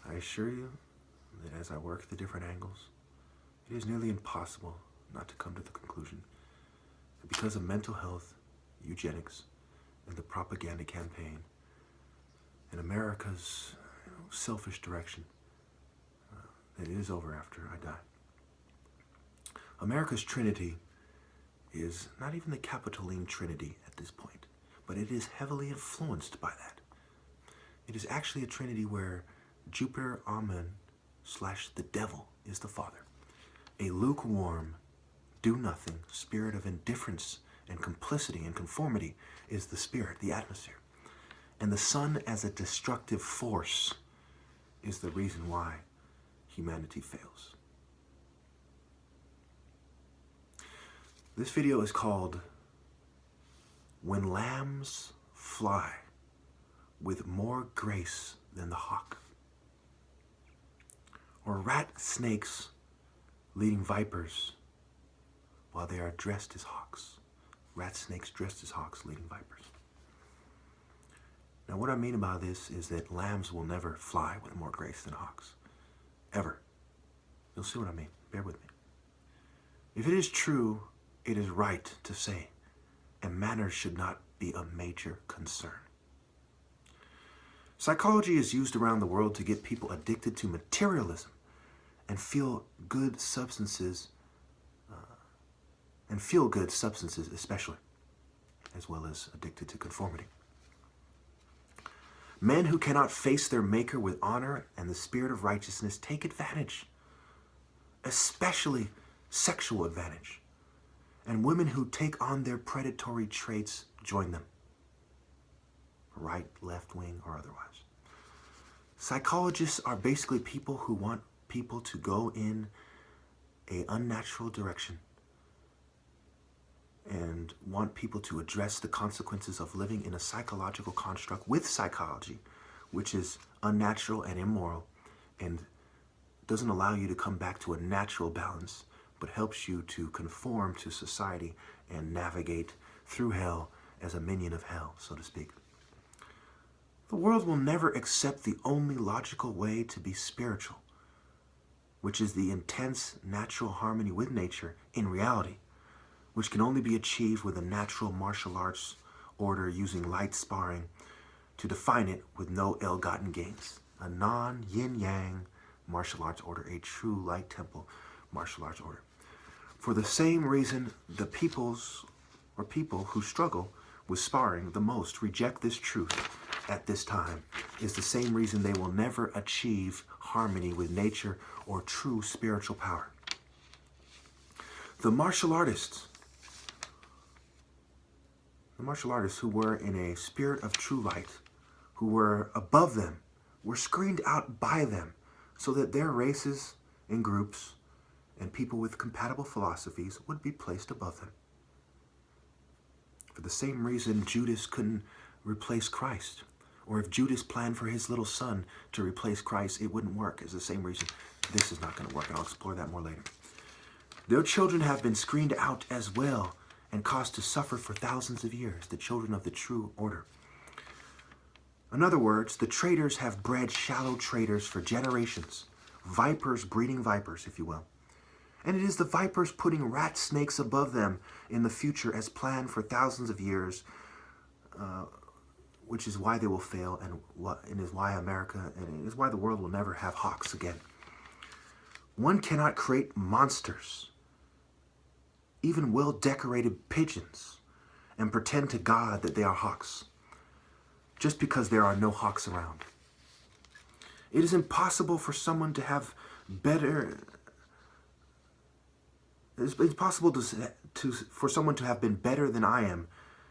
I assure you that as I work the different angles, it is nearly impossible not to come to the conclusion that because of mental health, eugenics, and the propaganda campaign, and America's selfish direction, that it is over after I die. America's Trinity is not even the Capitoline Trinity at this point, but it is heavily influenced by that. It is actually a Trinity where Jupiter Amen / the devil is the father. A lukewarm, do-nothing spirit of indifference and complicity and conformity is the spirit, the atmosphere. And the sun as a destructive force is the reason why humanity fails. This video is called When Lambs Fly with More Grace Than the Hawk, or rat snakes leading vipers while they are dressed as hawks. Rat snakes dressed as hawks leading vipers. Now what I mean by this is that lambs will never fly with more grace than hawks. Ever. You'll see what I mean. Bear with me. If it is true, it is right to say, and manners should not be a major concern. Psychology is used around the world to get people addicted to materialism and feel good substances especially, as well as addicted to conformity. Men who cannot face their maker with honor and the spirit of righteousness take advantage, especially sexual advantage. And women who take on their predatory traits join them, right, left wing, or otherwise. Psychologists are basically people who want people to go in an unnatural direction and want people to address the consequences of living in a psychological construct with psychology, which is unnatural and immoral and doesn't allow you to come back to a natural balance, but helps you to conform to society and navigate through hell as a minion of hell, so to speak. The world will never accept the only logical way to be spiritual, which is the intense natural harmony with nature in reality, which can only be achieved with a natural martial arts order using light sparring to define it with no ill-gotten gains. A non-yin-yang martial arts order, a true light temple martial arts order. For the same reason, the people who struggle with sparring the most reject this truth at this time is the same reason they will never achieve harmony with nature or true spiritual power. The martial artists who were in a spirit of true light, who were above them, were screened out by them so that their races and groups and people with compatible philosophies would be placed above them. For the same reason Judas couldn't replace Christ, or if Judas planned for his little son to replace Christ, it wouldn't work. It's the same reason this is not going to work, and I'll explore that more later. Their children have been screened out as well and caused to suffer for thousands of years, the children of the true order. In other words, the traitors have bred shallow traitors for generations, vipers breeding vipers, if you will. And it is the vipers putting rat snakes above them in the future as planned for thousands of years, which is why they will fail and is why America, and it is why the world will never have hawks again. One cannot create monsters, even well-decorated pigeons, and pretend to God that they are hawks, just because there are no hawks around. It is impossible for someone to have better... It's possible for someone to have been better than I am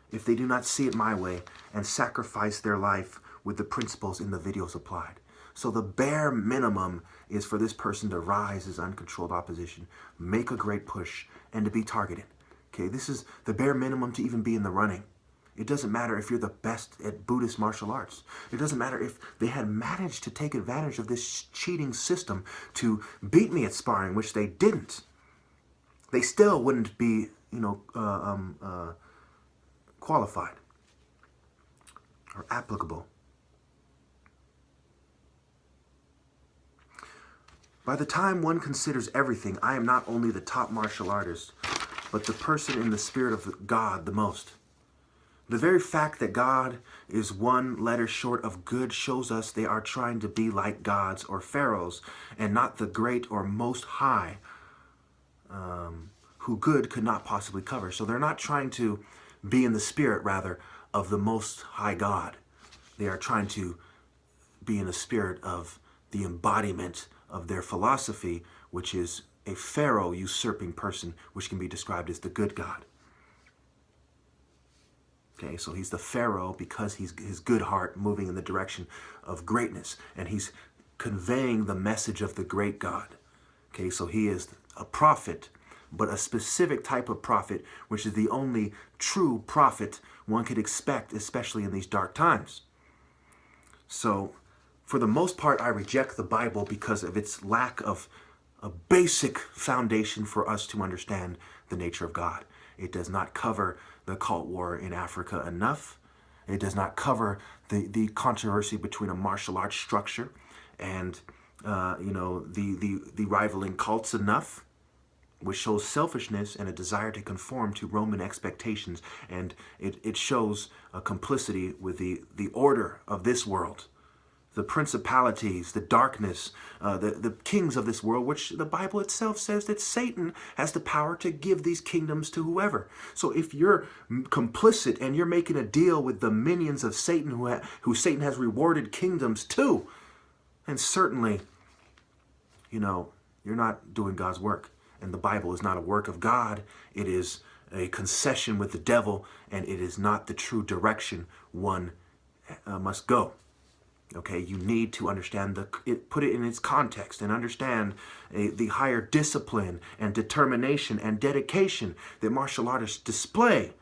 if they do not see it my way and sacrifice their life with the principles in the videos applied. So the bare minimum is for this person to rise as uncontrolled opposition, make a great push, and to be targeted. Okay, this is the bare minimum to even be in the running. It doesn't matter if you're the best at Buddhist martial arts. It doesn't matter if they had managed to take advantage of this cheating system to beat me at sparring, which they didn't. They still wouldn't be, qualified or applicable. By the time one considers everything, I am not only the top martial artist, but the person in the spirit of God the most. The very fact that God is one letter short of good shows us they are trying to be like gods or pharaohs, and not the great or most high, who good could not possibly cover. So they're not trying to be in the spirit, rather, of the most high God. They are trying to be in the spirit of the embodiment of their philosophy, which is a pharaoh usurping person, which can be described as the good God. Okay, so he's the pharaoh because he's his good heart moving in the direction of greatness, and he's conveying the message of the great God. Okay, so he is a prophet, but a specific type of prophet, which is the only true prophet one could expect, especially in these dark times. So, for the most part, I reject the Bible because of its lack of a basic foundation for us to understand the nature of God. It does not cover the cult war in Africa enough. It does not cover the controversy between a martial arts structure and the rivaling cults enough, which shows selfishness and a desire to conform to Roman expectations, and it shows a complicity with the order of this world, the principalities, the darkness, the kings of this world, which the Bible itself says that Satan has the power to give these kingdoms to whoever. So if you're complicit and you're making a deal with the minions of Satan, who Satan has rewarded kingdoms to, then certainly, you're not doing God's work. And the Bible is not a work of God. It is a concession with the devil, and it is not the true direction one must go. Okay, you need to understand put it in its context and understand the higher discipline and determination and dedication that martial artists display.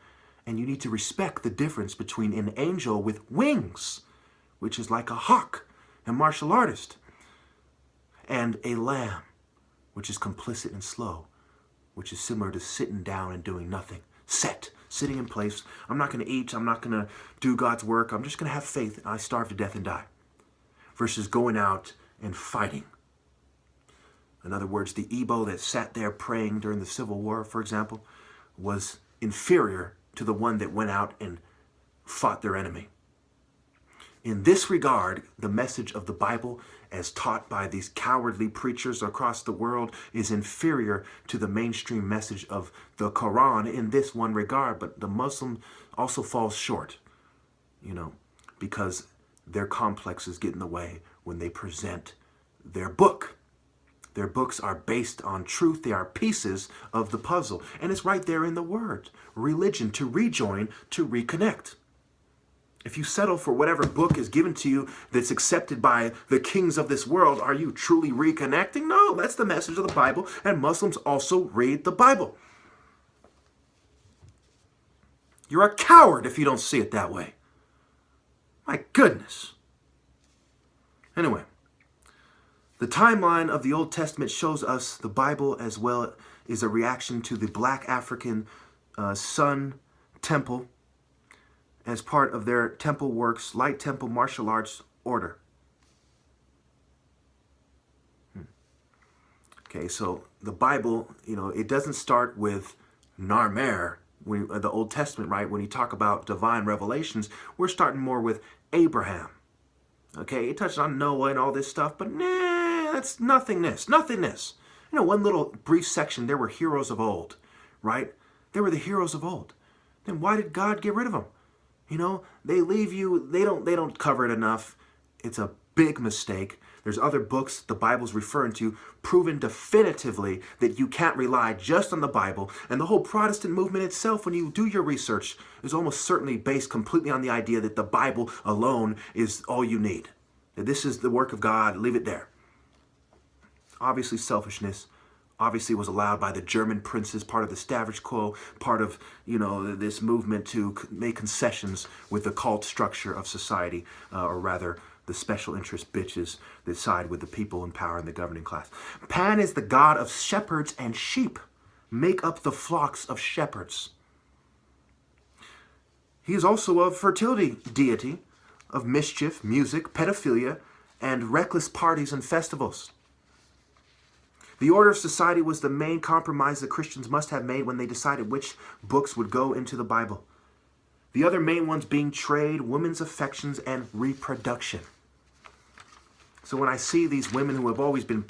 And you need to respect the difference between an angel with wings, which is like a hawk, a martial artist, and a lamb, which is complicit and slow, which is similar to sitting down and doing nothing. Sitting in place. I'm not going to eat. I'm not going to do God's work. I'm just going to have faith, and I starve to death and die. Versus going out and fighting. In other words, the Igbo that sat there praying during the Civil War, for example, was inferior to the one that went out and fought their enemy. In this regard, the message of the Bible, as taught by these cowardly preachers across the world, is inferior to the mainstream message of the Quran in this one regard. But the Muslim also falls short, because their complexes get in the way when they present their book. Their books are based on truth. They are pieces of the puzzle. And it's right there in the word. Religion, to rejoin, to reconnect. If you settle for whatever book is given to you that's accepted by the kings of this world, are you truly reconnecting? No, that's the message of the Bible, and Muslims also read the Bible. You're a coward if you don't see it that way. My goodness. Anyway, the timeline of the Old Testament shows us the Bible as well is a reaction to the Black African Sun Temple as part of their temple works, light temple martial arts order. Okay, so the Bible, it doesn't start with Narmer, the Old Testament, right? When you talk about divine revelations, we're starting more with Abraham. Okay, it touched on Noah and all this stuff, but that's nothingness. One little brief section, there were heroes of old, right? They were the heroes of old. Then why did God get rid of them? They leave you, they don't cover it enough. It's a big mistake. There's other books the Bible's referring to, proven definitively that you can't rely just on the Bible. And the whole Protestant movement itself, when you do your research, is almost certainly based completely on the idea that the Bible alone is all you need. That this is the work of God, leave it there. Obviously selfishness. Obviously was allowed by the German princes, part of the status quo, part of, this movement to make concessions with the cult structure of society, or rather the special interest bitches that side with the people in power and the governing class. Pan is the god of shepherds and sheep. Make up the flocks of shepherds. He is also a fertility deity of mischief, music, pedophilia, and reckless parties and festivals. The order of society was the main compromise the Christians must have made when they decided which books would go into the Bible. The other main ones being trade, women's affections, and reproduction. So when I see these women who have always been